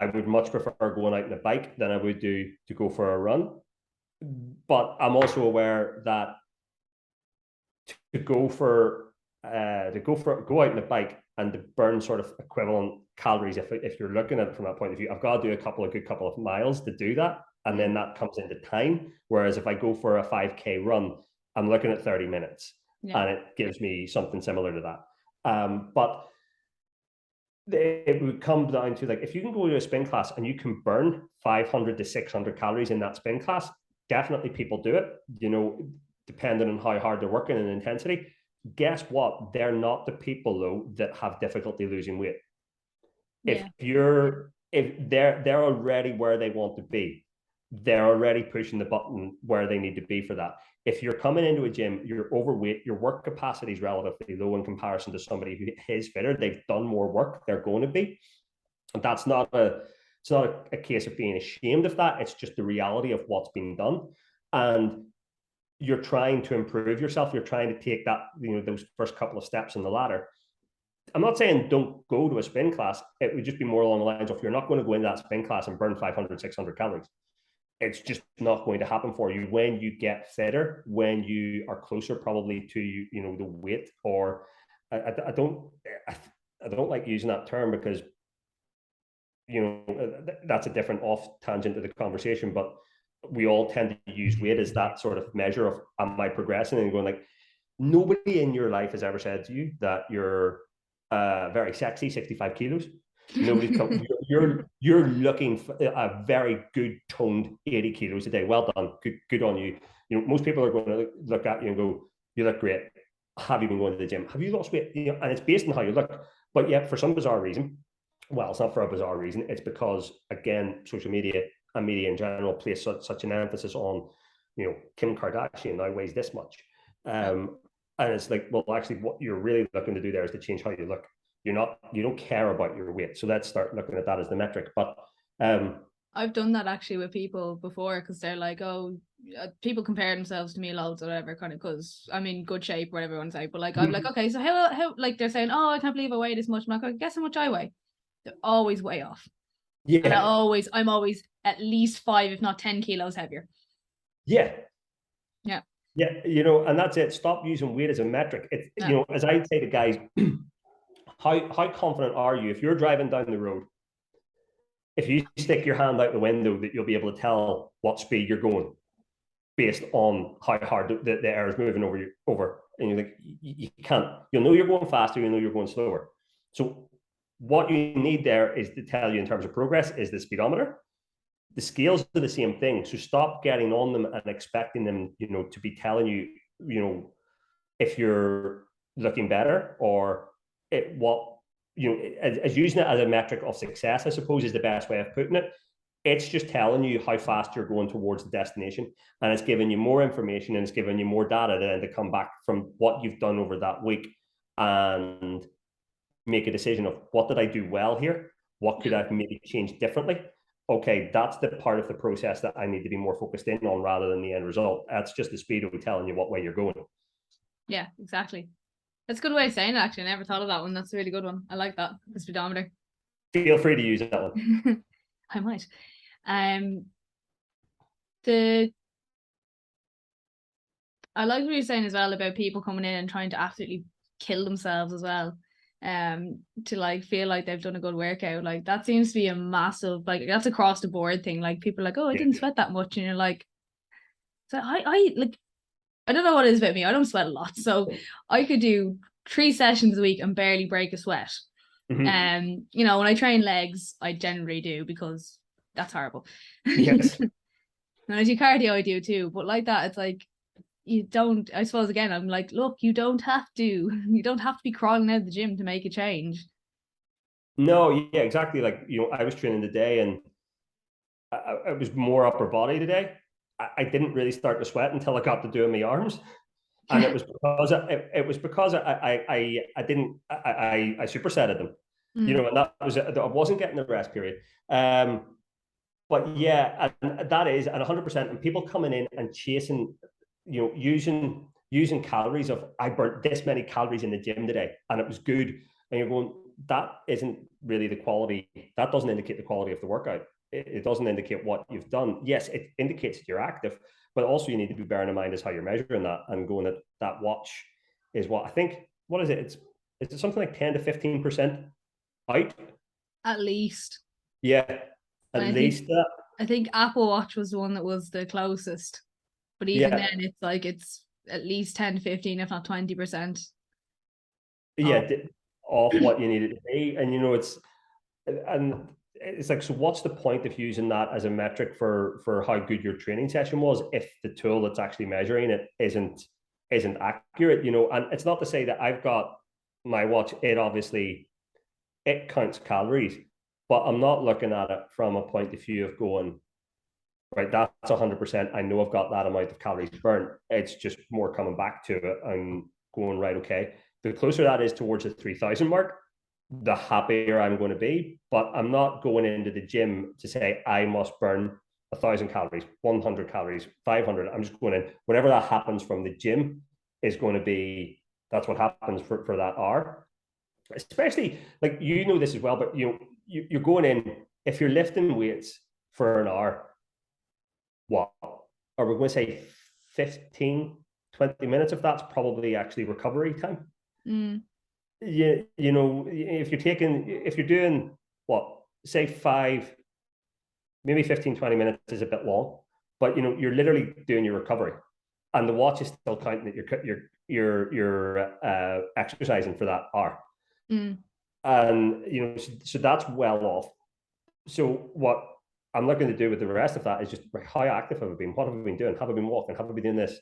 I would much prefer going out on a bike than I would do to go for a run. But I'm also aware that to go out on a bike and to burn sort of equivalent calories, if you're looking at it from that point of view, I've got to do a couple of miles to do that, and then that comes into time. Whereas if I go for a 5K run, I'm looking at 30 minutes, and it gives me something similar to that. But it would come down to, like, if you can go to a spin class and you can burn 500 to 600 calories in that spin class, definitely people do it, depending on how hard they're working and intensity. Guess what? They're not the people, though, that have difficulty losing weight. If they're already where they want to be, they're already pushing the button where they need to be for that. If you're coming into a gym, you're overweight, your work capacity is relatively low in comparison to somebody who is fitter, they've done more work, they're going to be. And it's not a case of being ashamed of that. It's just the reality of what's being done. And you're trying to improve yourself. You're trying to take that, those first couple of steps in the ladder. I'm not saying don't go to a spin class. It would just be more along the lines of, you're not going to go into that spin class and burn 500, 600 calories. It's just not going to happen for you when you get fitter, when you are closer probably to, the weight. Or I don't like using that term, because, that's a different off tangent to the conversation, but we all tend to use weight as that sort of measure of, am I progressing? And going, like, nobody in your life has ever said to you that you're very sexy, 65 kilos. Nobody's come. You're looking for a very good toned 80 kilos a day. Well done. Good on you. Most people are going to look at you and go, you look great. Have you been going to the gym? Have you lost weight? And it's based on how you look. But yet, for some bizarre reason, well, it's not for a bizarre reason. It's because, again, social media and media in general place such an emphasis on, Kim Kardashian now weighs this much. And it's like, well, actually, what you're really looking to do there is to change how you look. You don't care about your weight. So let's start looking at that as the metric. But I've done that actually with people before, because they're like, oh, people compare themselves to me loads or whatever, kind of, because I'm in good shape, whatever you want to say. But like, I'm like, okay, so how like, they're saying, oh, I can't believe I weigh this much. I'm like, guess how much I weigh? They're always way off. Yeah. And I'm always at least 5, if not 10 kilos heavier. Yeah. Yeah. Yeah. And that's it. Stop using weight as a metric. It's, as I say to guys, how confident are you if you're driving down the road, if you stick your hand out the window, that you'll be able to tell what speed you're going based on how hard the air is moving over? And you're like, you can't. You'll know you're going faster, you'll know you're going slower. So what you need there is to tell you, in terms of progress, is the speedometer. The scales are the same thing. So stop getting on them and expecting them, to be telling you, if you're looking better, or what as using it as a metric of success, I suppose, is the best way of putting it. It's just telling you how fast you're going towards the destination, and it's giving you more information, and it's giving you more data then to come back from what you've done over that week and make a decision of, what did I do well here? What could I maybe change differently? Okay, that's the part of the process that I need to be more focused in on rather than the end result. That's just the speed of telling you what way you're going. Yeah, exactly. That's a good way of saying it, actually. I never thought of that one. That's a really good one. I like that. The speedometer. Feel free to use that one. I might. The I like what you're saying as well about people coming in and trying to absolutely kill themselves as well. To like feel like they've done a good workout. Like that seems to be a massive, like that's across the board thing. Like people are like, oh, I didn't sweat that much, and you're like, so I like, I don't know what it is about me. I don't sweat a lot, so I could do 3 sessions a week and barely break a sweat. You know, when I train legs, I generally do, because that's horrible. Yes. When I do cardio, I do too. But like that, it's like, you don't, I suppose, again, I'm like, look, you don't have to be crawling out of the gym to make a change. No, yeah, exactly. Like, I was training today, and I was more upper body today. I didn't really start to sweat until I got to doing my arms. And it was because I didn't supersetted them, and that was, I wasn't getting the rest period. But yeah, and that is, and 100%, and people coming in and chasing, using calories of, I burnt this many calories in the gym today and it was good, and you're going, that isn't really the quality. That doesn't indicate the quality of the workout. It doesn't indicate what you've done. Yes, it indicates that you're active, but also you need to be bearing in mind is how you're measuring that, and going at that watch is what I think. What is it? It's something like 10 to 15% out. At least. Yeah, at least that. I think Apple Watch was the one that was the closest, but even then, it's like, it's at least 10 to 15, if not 20%. Yeah, off what you need it to be, and it's like, so what's the point of using that as a metric for how good your training session was if the tool that's actually measuring it isn't accurate? And it's not to say that I've got my watch, it counts calories, but I'm not looking at it from a point of view of going, right, that's 100%, I know I've got that amount of calories burnt. It's just more coming back to it and going, right, okay, the closer that is towards the 3,000 mark, the happier I'm going to be. But I'm not going into the gym to say I must burn 1,000 calories, 100 calories, 500. I'm just going in, whatever that happens from the gym is going to be, that's what happens for that hour. Especially, like, this as well, but you're going in, if you're lifting weights for an hour, what are we going to say, 15, 20 minutes of that's probably actually recovery time. If you're doing, what, say 5, maybe 15, 20 minutes is a bit long, but you're literally doing your recovery, and the watch is still counting that you're exercising for that hour. And so that's well off. So what I'm looking to do with the rest of that is just, how active have I been? What have I been doing? Have I been walking? Have I been doing this?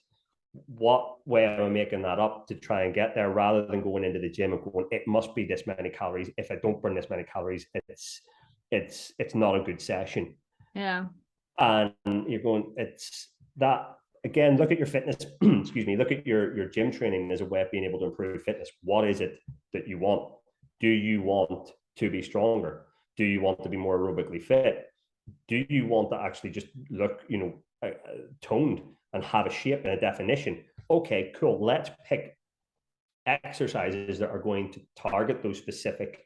What way am I making that up to try and get there, rather than going into the gym and going, it must be this many calories. If I don't burn this many calories, it's not a good session. Yeah. And you're going, it's that, again, look at your fitness, excuse me, look at your gym training as a way of being able to improve fitness. What is it that you want? Do you want to be stronger? Do you want to be more aerobically fit? Do you want to actually just look, toned and have a shape and a definition? Okay, cool. Let's pick exercises that are going to target those specific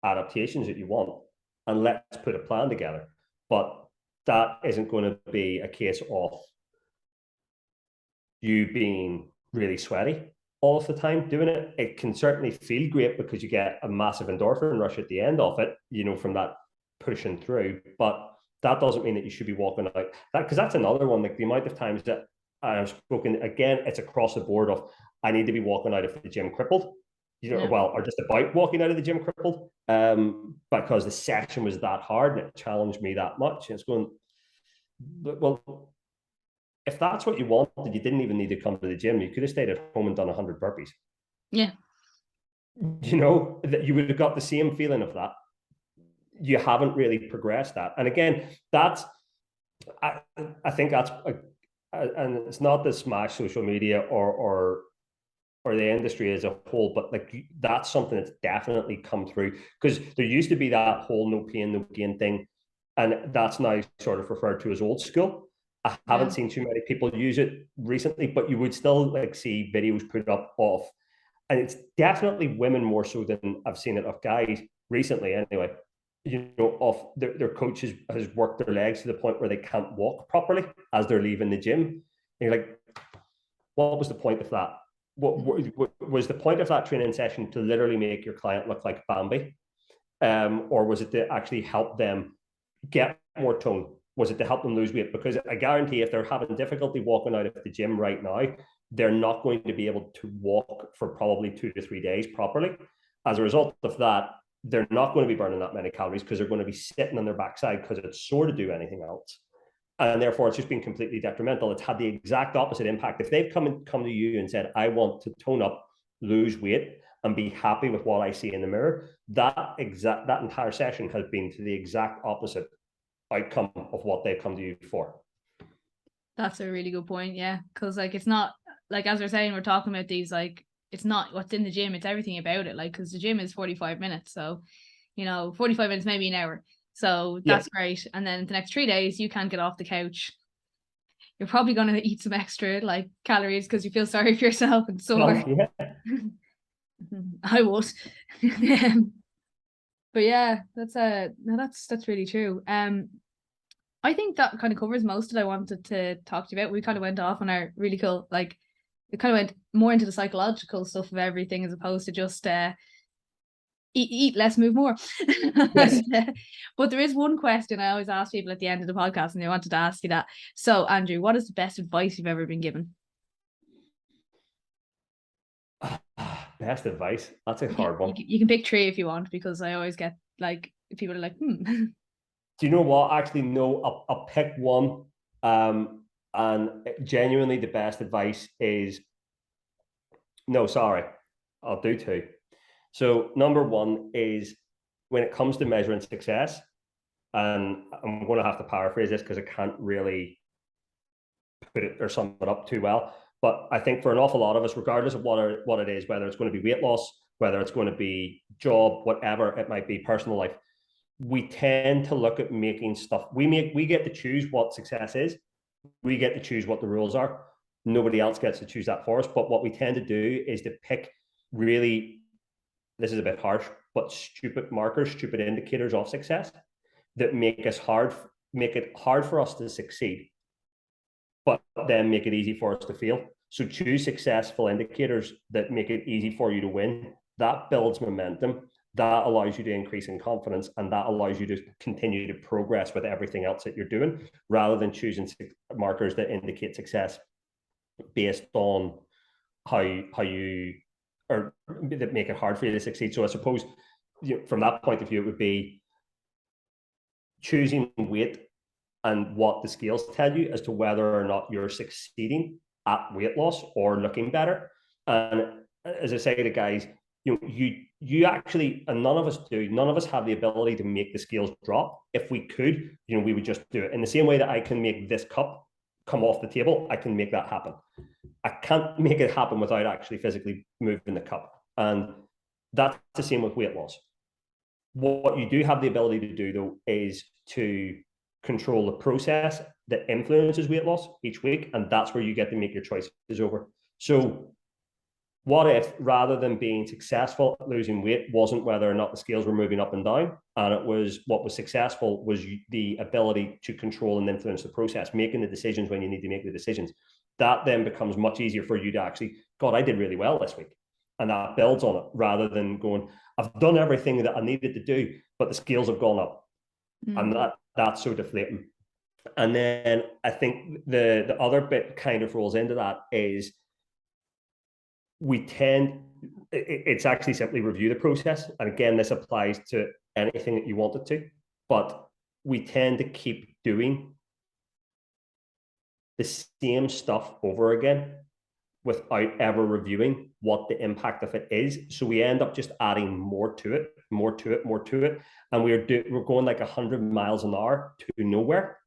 adaptations that you want, and let's put a plan together. But that isn't going to be a case of you being really sweaty all of the time doing it. It can certainly feel great because you get a massive endorphin rush at the end of it, from that pushing through. But that doesn't mean that you should be walking out. Because that's another one, like the amount of times that I've spoken, again, it's across the board of, I need to be walking out of the gym crippled, or just about walking out of the gym crippled, because the session was that hard and it challenged me that much. And it's going, well, if that's what you wanted, you didn't even need to come to the gym. You could have stayed at home and done 100 burpees. Yeah. that you would have got the same feeling of that. You haven't really progressed that. And again, that's, I, I think that's, and it's not to smash social media or the industry as a whole, but like that's something that's definitely come through, because there used to be that whole no pain, no gain thing, and that's now sort of referred to as old school. I haven't Yeah. seen too many people use it recently, but you would still like see videos put up of, and it's definitely women more so than I've seen it of guys recently anyway, of their coach has worked their legs to the point where they can't walk properly as they're leaving the gym. And you're like, what was the point of that? What was the point of that training session, to literally make your client look like Bambi? Or was it to actually help them get more tone? Was it to help them lose weight? Because I guarantee if they're having difficulty walking out of the gym right now, they're not going to be able to walk for probably 2 to 3 days properly. As a result of that, they're not going to be burning that many calories because they're going to be sitting on their backside because it's sore to do anything else. And therefore, it's just been completely detrimental. It's had the exact opposite impact. If they've come to you and said, I want to tone up, lose weight, and be happy with what I see in the mirror, that entire session has been to the exact opposite outcome of what they've come to you for. That's a really good point. Yeah. Cause like, it's not like, as we're saying, we're talking about these, like, it's not what's in the gym, it's everything about it. Like, cause the gym is 45 minutes. So, 45 minutes, maybe an hour. So that's great. And then the next 3 days, you can't get off the couch. You're probably going to eat some extra like calories because you feel sorry for yourself and sore. Yeah. I would. But yeah, that's really true. I think that kind of covers most of what I wanted to talk to you about. We kind of went off on our really cool, like, we kind of went more into the psychological stuff of everything as opposed to just eat less, move more. Yes. But there is one question I always ask people at the end of the podcast, and I wanted to ask you that. So, Andrew, what is the best advice you've ever been given? Best advice. That's a You can, hard you one. can, you can pick three if you want, because I always get like people are like, hmm. Do you know what? Actually, no, I'll pick one. And genuinely, the best advice is no, sorry, I'll do two. So, number one is, when it comes to measuring success, and I'm going to have to paraphrase this because I can't really put it or sum it up too well. But I think for an awful lot of us, regardless of what it is, whether it's going to be weight loss, whether it's going to be job, whatever it might be, personal life, we tend to look at making stuff. We get to choose what success is. We get to choose what the rules are. Nobody else gets to choose that for us. But what we tend to do is to pick really, this is a bit harsh, but stupid markers, stupid indicators of success that make it hard for us to succeed, but then make it easy for us to fail. So choose successful indicators that make it easy for you to win. That builds momentum. That allows you to increase in confidence, and that allows you to continue to progress with everything else that you're doing, rather than choosing markers that indicate success based on how you, or that make it hard for you to succeed. So I suppose, from that point of view, it would be choosing weight and what the scales tell you as to whether or not you're succeeding at weight loss or looking better. And as I say to guys, you actually, and none of us do, none of us have the ability to make the scales drop. If we could, we would just do it. In the same way that I can make this cup come off the table, I can make that happen. I can't make it happen without actually physically moving the cup. And that's the same with weight loss. What you do have the ability to do, though, is to control the process that influences weight loss each week, and that's where you get to make your choices over. So what if, rather than being successful at losing weight, wasn't whether or not the scales were moving up and down, and it was, what was successful was the ability to control and influence the process, making the decisions when you need to make the decisions. That then becomes much easier for you to actually, God, I did really well this week. And that builds on it, rather than going, I've done everything that I needed to do, but the scales have gone up. And that's so deflating. And then I think the other bit kind of rolls into that is, it's actually simply review the process. And again, this applies to anything that you want it to, but we tend to keep doing the same stuff over again. without ever reviewing what the impact of it is. So we end up just adding more to it. And we're going like 100 miles an hour to nowhere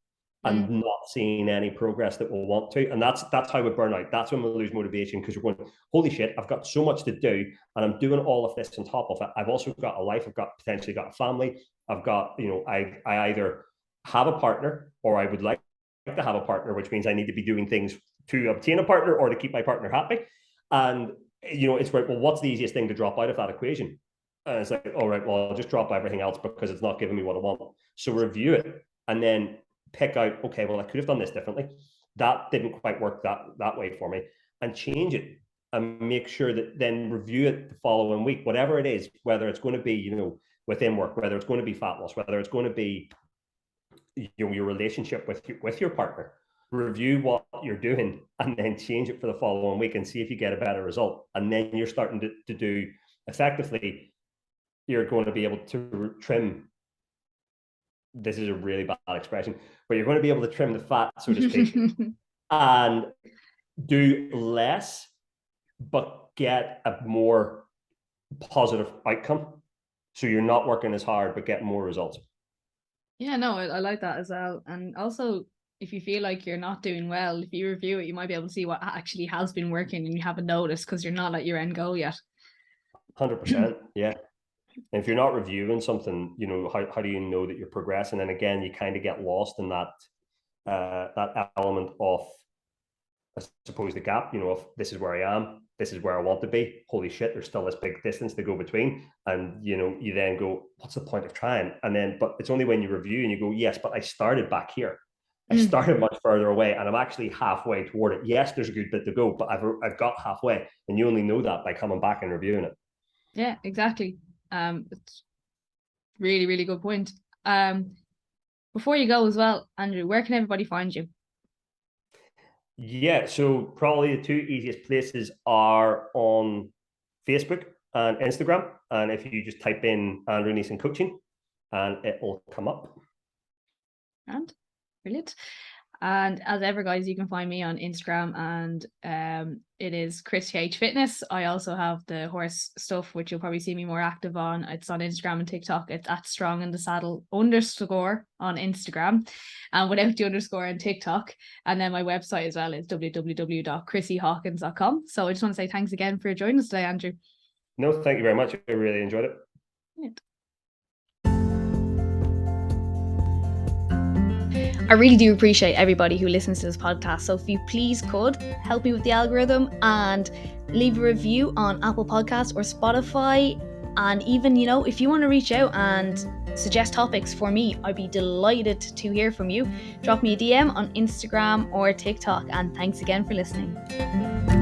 and not seeing any progress that we'll want to. And that's how we burn out. That's when we lose motivation, because we're going, holy shit, I've got so much to do and I'm doing all of this on top of it. I've also got a life. I've got potentially got a family. I've got, I either have a partner or I would like to have a partner, which means I need to be doing things to obtain a partner or to keep my partner happy. And, it's right, well, what's the easiest thing to drop out of that equation? And it's like, all right, well, I'll just drop everything else because it's not giving me what I want. So review it and then pick out, okay, well, I could have done this differently. That didn't quite work that way for me, and change it and make sure that then review it the following week, whatever it is, whether it's going to be, within work, whether it's going to be fat loss, whether it's going to be, your relationship with your partner. Review what you're doing and then change it for the following week and see if you get a better result. And then you're starting to do effectively, you're going to be able to trim. This is a really bad expression, but you're going to be able to trim the fat, so to speak, and do less, but get a more positive outcome. So you're not working as hard, but getting more results. Yeah, no, I like that as well. And also, if you feel like you're not doing well, if you review it, you might be able to see what actually has been working and you haven't noticed because you're not at your end goal yet. 100%. Yeah. And if you're not reviewing something, how do you know that you're progressing? And again, you kind of get lost in that element of, I suppose, the gap, of this is where I am, this is where I want to be. Holy shit, there's still this big distance to go between. And, you then go, what's the point of trying? And then, but it's only when you review and you go, yes, but I started back here. I started much further away and I'm actually halfway toward it. Yes, there's a good bit to go, but I've got halfway, and you only know that by coming back and reviewing it. Yeah, exactly. It's really, really good point. Before you go as well, Andrew, where can everybody find you? Yeah, so probably the two easiest places are on Facebook and Instagram. And if you just type in Andrew Neeson Coaching, and it will come up. And brilliant. And as ever, guys, you can find me on Instagram, and it is Christy H Fitness. I also have the horse stuff, which you'll probably see me more active on. It's on Instagram and TikTok. It's at Strong in the Saddle _ on Instagram, and without the underscore on TikTok. And then my website as well is www.chrissyhawkins.com. So I just want to say thanks again for joining us today, Andrew. No, thank you very much. I really enjoyed it. Brilliant. I really do appreciate everybody who listens to this podcast. So if you please could help me with the algorithm and leave a review on Apple Podcasts or Spotify. And even, if you want to reach out and suggest topics for me, I'd be delighted to hear from you. Drop me a DM on Instagram or TikTok. And thanks again for listening.